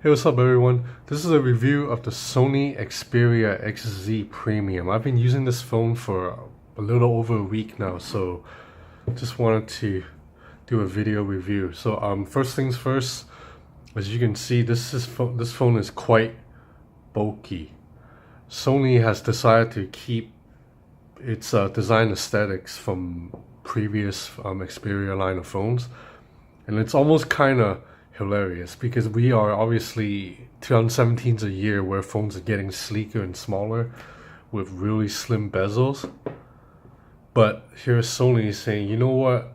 Hey, what's up everyone? This is a review of the Sony Xperia XZ Premium. I've been using this phone for a little over a week now, so just wanted to do a video review. So first things first, as you can see, this phone is quite bulky. Sony has decided to keep its design aesthetics from previous Xperia line of phones, and it's almost kind of hilarious because we are obviously 2017 is a year where phones are getting sleeker and smaller with really slim bezels, but here's Sony saying, you know what,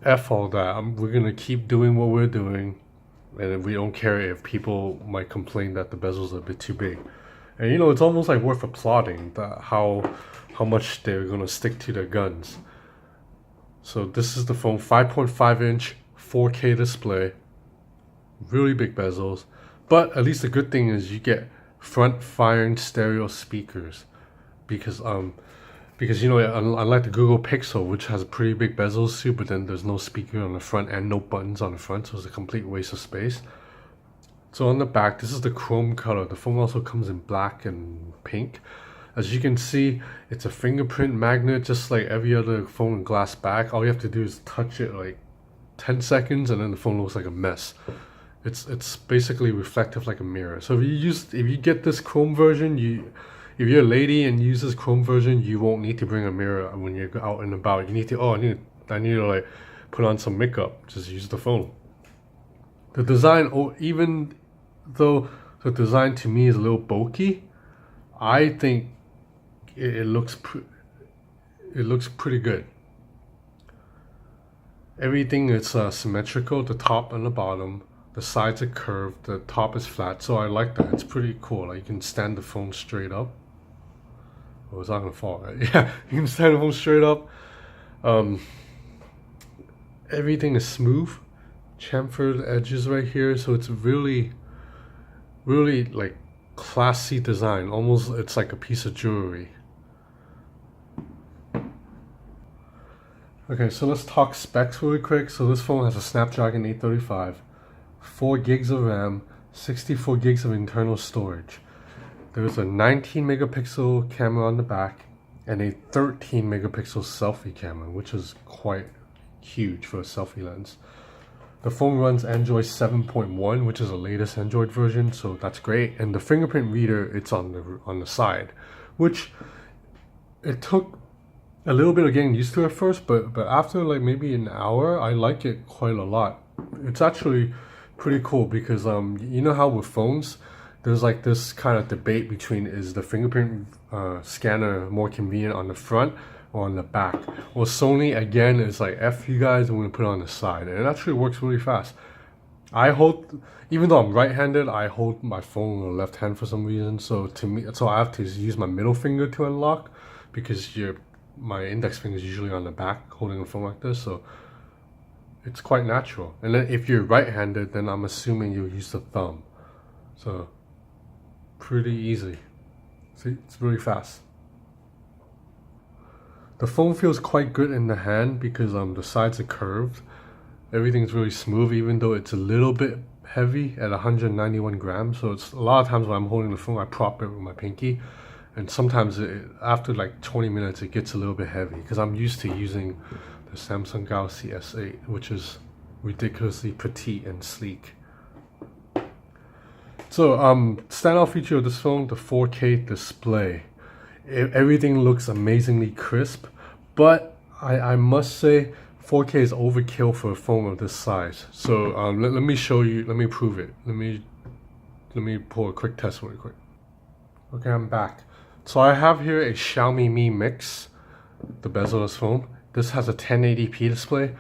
F all that, we're gonna keep doing what we're doing, and we don't care if people might complain that the bezels are a bit too big. And you know, it's almost like worth applauding that how much they're gonna stick to their guns. So this is the phone, 5.5 inch 4K display, really big bezels, but at least the good thing is you get front firing stereo speakers because you know, unlike the Google Pixel, which has pretty big bezels too, but then there's no speaker on the front and no buttons on the front, so it's a complete waste of space. So on the back, this is the chrome color. The phone also comes in black and pink. As you can see, it's a fingerprint magnet just like every other phone in glass back. All you have to do is touch it like 10 seconds and then the phone looks like a mess. It's basically reflective like a mirror. So if you get this chrome version, if you're a lady and use this chrome version, you won't need to bring a mirror when you're out and about. You need to, I need to like put on some makeup, just use the phone. The design, even though the design to me is a little bulky, I think it looks pretty good. Everything is symmetrical, the top and the bottom. The sides are curved, the top is flat, so I like that. It's pretty cool. Like, you can stand the phone straight up. Oh, it's not gonna fall, right? Yeah, you can stand the phone straight up. Everything is smooth, chamfered edges right here, so it's really like classy design. Almost, it's like a piece of jewelry. Okay, so let's talk specs really quick. So this phone has a Snapdragon 835, 4 gigs of RAM, 64 gigs of internal storage. There's a 19 megapixel camera on the back and a 13 megapixel selfie camera, which is quite huge for a selfie lens. The phone runs Android 7.1, which is the latest Android version, so that's great. And the fingerprint reader, it's on the side, which it took a little bit of getting used to at first, but after like maybe an hour, I like it quite a lot. It's actually pretty cool because you know how with phones there's like this kind of debate between, is the fingerprint scanner more convenient on the front or on the back? Well, Sony again is like, F you guys, I'm gonna put it on the side, and it actually works really fast. I hold, even though I'm right-handed, I hold my phone with the left hand for some reason, so I have to use my middle finger to unlock because my index finger is usually on the back holding the phone like this, so it's quite natural. And then if you're right-handed, then I'm assuming you'll use the thumb. So pretty easy. See, it's really fast. The phone feels quite good in the hand because the sides are curved. Everything's really smooth, even though it's a little bit heavy at 191 grams. So it's a lot of times when I'm holding the phone, I prop it with my pinky, and sometimes after like 20 minutes it gets a little bit heavy because I'm used to using the Samsung Galaxy S8, which is ridiculously petite and sleek. So standout feature of this phone, the 4K display. Everything looks amazingly crisp, but I must say 4K is overkill for a phone of this size. So let me show you, let me prove it. Let me pull a quick test really quick. Okay, I'm back. So I have here a Xiaomi Mi Mix, the bezel of this phone. This has a 1080p display.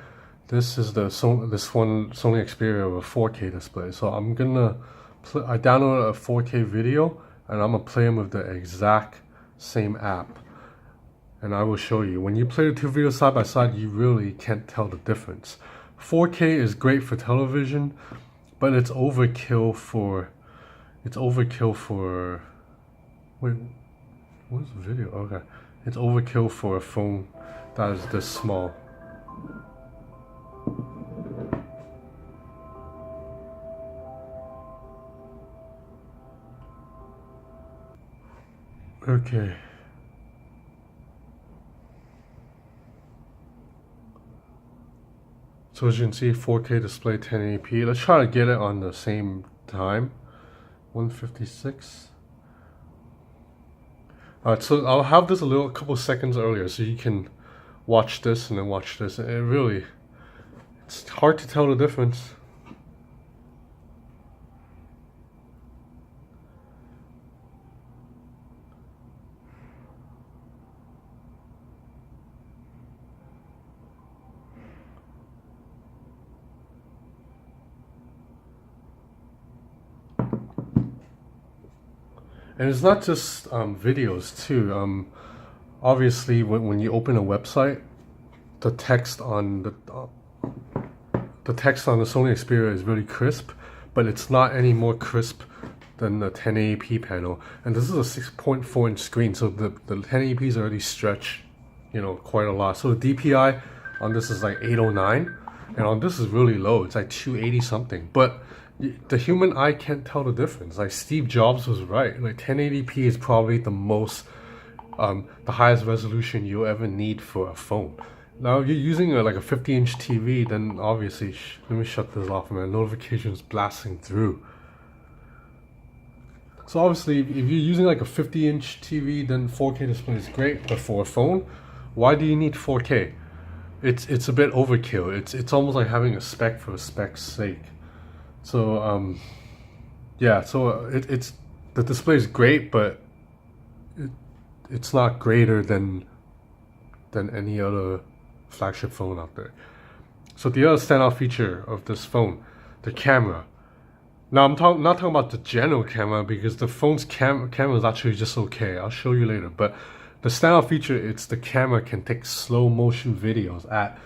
This is Sony Xperia with a 4K display. So I'm gonna I downloaded a 4K video and I'm gonna play them with the exact same app, and I will show you. When you play the two videos side by side, you really can't tell the difference. 4K is great for television, but it's overkill for wait, what's the video? Okay, it's overkill for a phone that is this small. Okay. So as you can see, 4K display, 1080p. Let's try to get it on the same time. 156. Alright, so I'll have this a couple seconds earlier so you can watch this and then watch this. It's hard to tell the difference. And it's not just videos too. Obviously, when you open a website, the text on the text on the Sony Xperia is really crisp, but it's not any more crisp than the 1080p panel. And this is a 6.4-inch screen, so the 1080p is already stretched, you know, quite a lot. So the DPI on this is like 809, and on this is really low. It's like 280 something. But the human eye can't tell the difference. Like Steve Jobs was right. Like 1080p is probably the the highest resolution you'll ever need for a phone. Now, if you're using like a 50-inch TV, then obviously, let me shut this off, man. Notifications blasting through. So obviously, if you're using like a 50-inch TV, then 4K display is great. But for a phone, why do you need 4K? It's a bit overkill. It's almost like having a spec for a spec's sake. So yeah. So it's the display is great, but it's not greater than any other flagship phone out there. So the other standout feature of this phone, the camera. Now I'm not talking about the general camera because the phone's camera is actually just okay. I'll show you later. But the standout feature, it's the camera can take slow motion videos at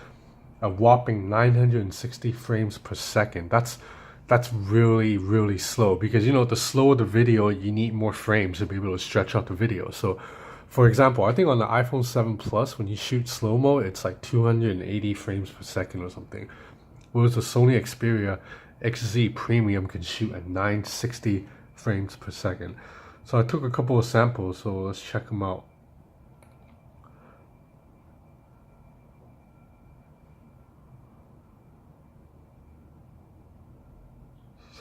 a whopping 960 frames per second. That's really slow because, you know, the slower the video, you need more frames to be able to stretch out the video. So for example, I think on the iPhone 7 Plus, when you shoot slow-mo, it's like 280 frames per second or something. Whereas the Sony Xperia XZ Premium can shoot at 960 frames per second. So I took a couple of samples, so let's check them out.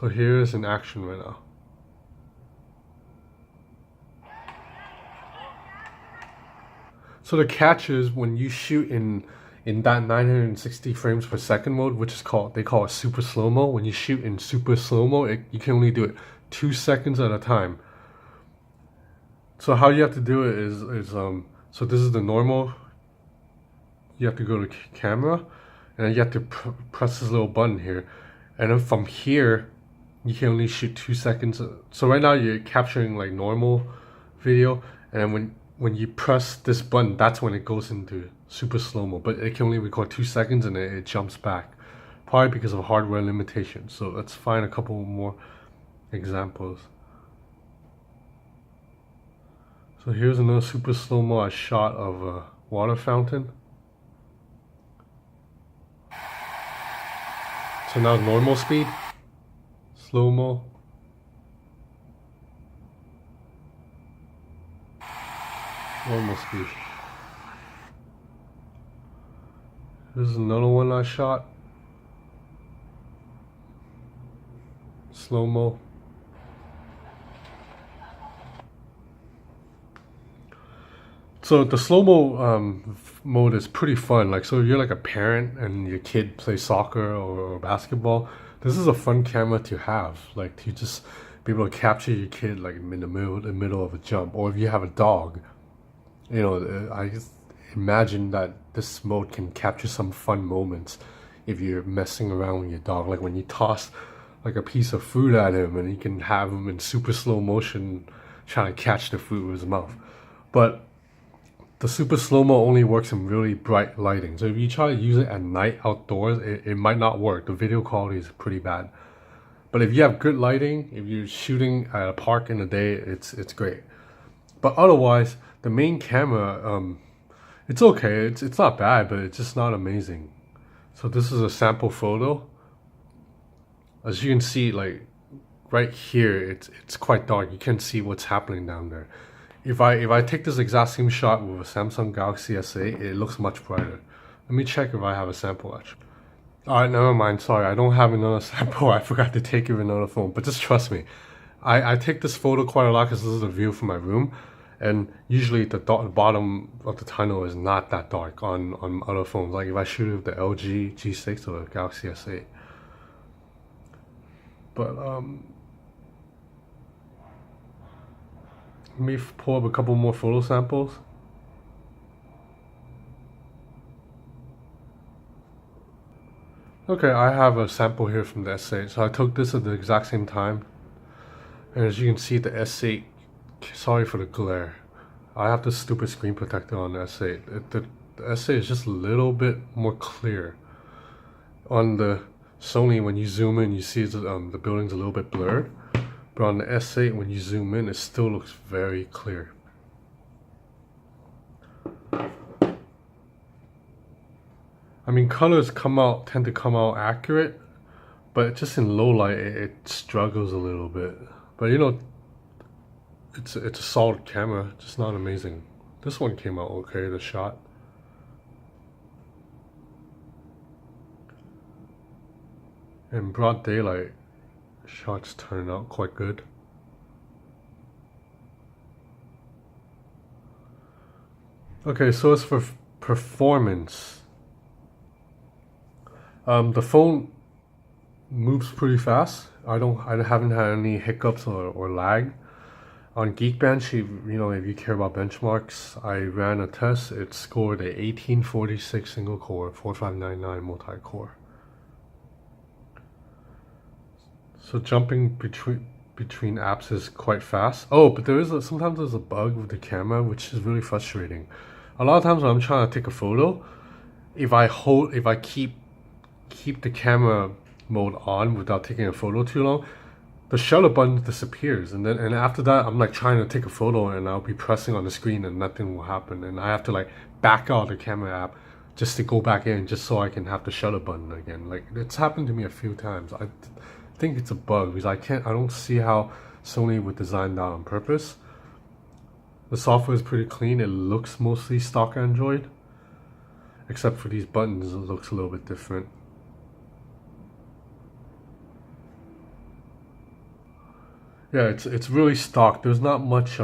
So here is in action right now. So the catch is when you shoot in that 960 frames per second mode, which is they call it super slow-mo. When you shoot in super slow-mo, you can only do it 2 seconds at a time. So how you have to do it is so this is the normal. You have to go to camera, and then you have to press this little button here, and then from here you can only shoot 2 seconds. So right now you're capturing like normal video, and then when you press this button, that's when it goes into super slow-mo, but it can only record 2 seconds and it jumps back, probably because of hardware limitations. So let's find a couple more examples. So here's another super slow-mo shot of a water fountain. So now normal speed, slow-mo. Normal speed. This is another one I shot. Slow-mo. So the slow-mo mode is pretty fun. Like, so if you're like a parent and your kid plays soccer or basketball, this is a fun camera to have. Like, to just be able to capture your kid like in the middle of a jump. Or if you have a dog, you know, I just imagine that this mode can capture some fun moments if you're messing around with your dog. Like when you toss like a piece of food at him and you can have him in super slow motion trying to catch the food with his mouth. But the super slow-mo only works in really bright lighting. So if you try to use it at night outdoors, it might not work. The video quality is pretty bad. But if you have good lighting, if you're shooting at a park in the day, it's great. But otherwise, the main camera, it's okay. It's not bad, but it's just not amazing. So this is a sample photo. As you can see, like right here, it's quite dark. You can't see what's happening down there. if I take this exact same shot with a Samsung Galaxy S8, it looks much brighter. Let me check if I have a sample actually. Alright, never mind, sorry, I don't have another sample. I forgot to take it with another phone, but just trust me. I take this photo quite a lot because this is the view from my room, and usually the bottom of the tunnel is not that dark on other phones. Like if I shoot it with the LG G6 or the Galaxy S8. But let me pull up a couple more photo samples. Okay, I have a sample here from the S8. So I took this at the exact same time. And as you can see, the S8, sorry for the glare. I have this stupid screen protector on the S8. The S8 is just a little bit more clear. On the Sony, when you zoom in, you see the building's a little bit blurred. But on the S8, when you zoom in, it still looks very clear. I mean, colors tend to come out accurate, but just in low light, it struggles a little bit. But you know, it's a solid camera, just not amazing. This one came out okay, the shot. In broad daylight, shots turned out quite good. Okay, so as for performance, the phone moves pretty fast. I haven't had any hiccups or lag. On Geekbench, if you care about benchmarks, I ran a test. It scored a 1846 single core, 4599 multi-core. So jumping between apps is quite fast. Oh, but sometimes there's a bug with the camera, which is really frustrating. A lot of times when I'm trying to take a photo, if I keep the camera mode on without taking a photo too long, the shutter button disappears, and after that I'm like trying to take a photo and I'll be pressing on the screen and nothing will happen, and I have to like back out the camera app just to go back in just so I can have the shutter button again. Like it's happened to me a few times. I think it's a bug because I don't see how Sony would design that on purpose. The software is pretty clean. It looks mostly stock Android, except for these buttons. It looks a little bit different. Yeah, it's really stock. There's not much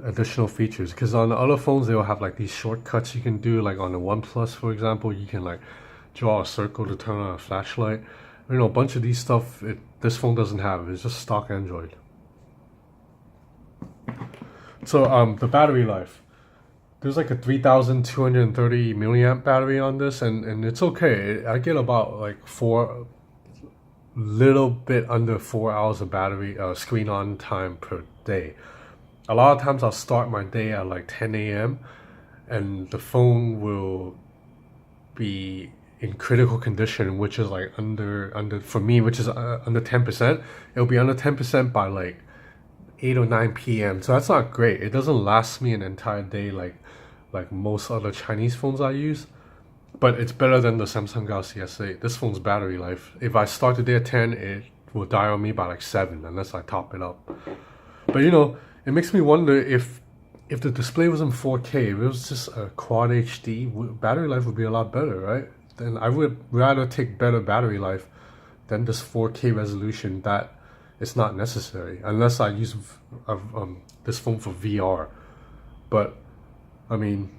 additional features because on the other phones they'll have like these shortcuts you can do. Like on the OnePlus, for example, you can like draw a circle to turn on a flashlight. You know, a bunch of these stuff this phone doesn't have. It's just stock Android. So the battery life. There's like a 3230 milliamp battery on this, and it's okay. I get about like little bit under 4 hours of battery screen on time per day. A lot of times I'll start my day at like 10 a.m. and the phone will be in critical condition, which is like under for me, which is under 10%. It'll be under 10% by like 8 or 9 p.m. So that's not great. It doesn't last me an entire day like most other Chinese phones I use. But it's better than the Samsung Galaxy S8. This phone's battery life, if I start the day at 10, it will die on me by like 7 unless I top it up. But you know, it makes me wonder if the display was in 4K, if it was just a quad HD, battery life would be a lot better, right? Then I would rather take better battery life than this 4K resolution that is not necessary unless I use this phone for VR. But I mean,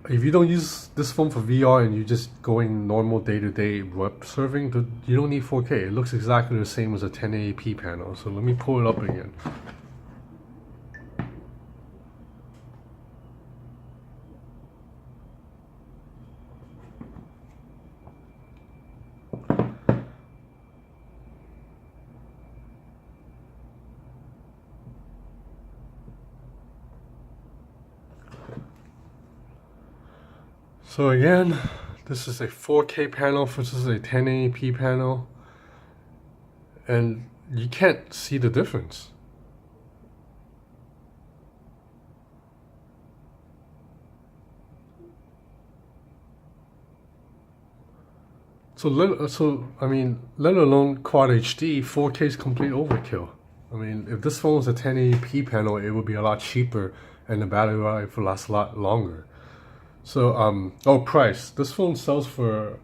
if you don't use this phone for VR and you're just going normal day-to-day web surfing, you don't need 4K. It looks exactly the same as a 1080p panel. So let me pull it up again. So again, this is a 4K panel versus a 1080p panel, and you can't see the difference. So I mean, let alone Quad HD, 4K is complete overkill. I I mean, if this phone was a 1080p panel, it would be a lot cheaper and the battery life will last a lot longer. So, oh, price. This phone sells for,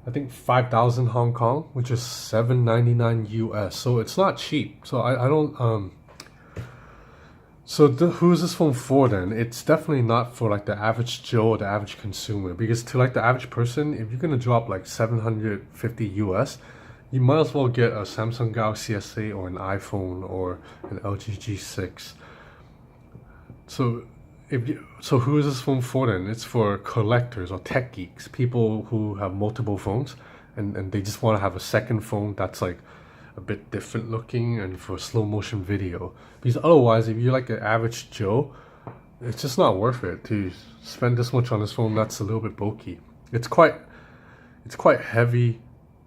I think, 5,000 Hong Kong, which is $799 US. So it's not cheap. So I don't, so who is this phone for then? It's definitely not for like the average Joe or the average consumer, because to like the average person, if you're gonna drop like 750 US, you might as well get a Samsung Galaxy S8 or an iPhone or an LG G6. So so who is this phone for then? It's for collectors or tech geeks, people who have multiple phones and they just want to have a second phone that's like a bit different looking and for slow motion video. Because otherwise, if you're like an average Joe, it's just not worth it to spend this much on this phone that's a little bit bulky. It's quite heavy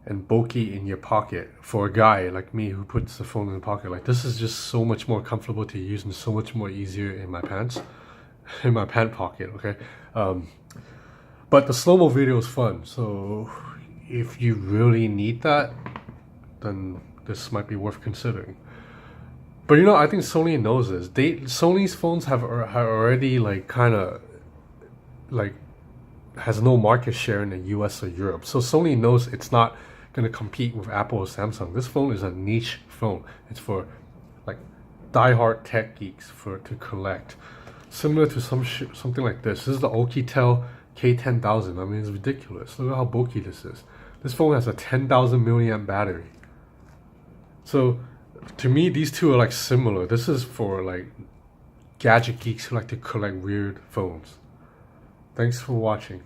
and bulky in your pocket for a guy like me who puts the phone in the pocket. Like, this is just so much more comfortable to use and so much more easier in my pants, in my pant pocket, okay? But the slow-mo video is fun, so if you really need that, then this might be worth considering. But you know, I think Sony knows this. Sony's phones have already like kind of like has no market share in the US or Europe. So Sony knows it's not going to compete with Apple or Samsung. This phone is a niche phone. It's for like die-hard tech geeks to collect. Similar to something like this. This is the Oukitel K10000. I mean, it's ridiculous. Look at how bulky this is. This phone has a 10,000 milliamp battery. So to me, these two are like similar. This is for like gadget geeks who like to collect weird phones. Thanks for watching.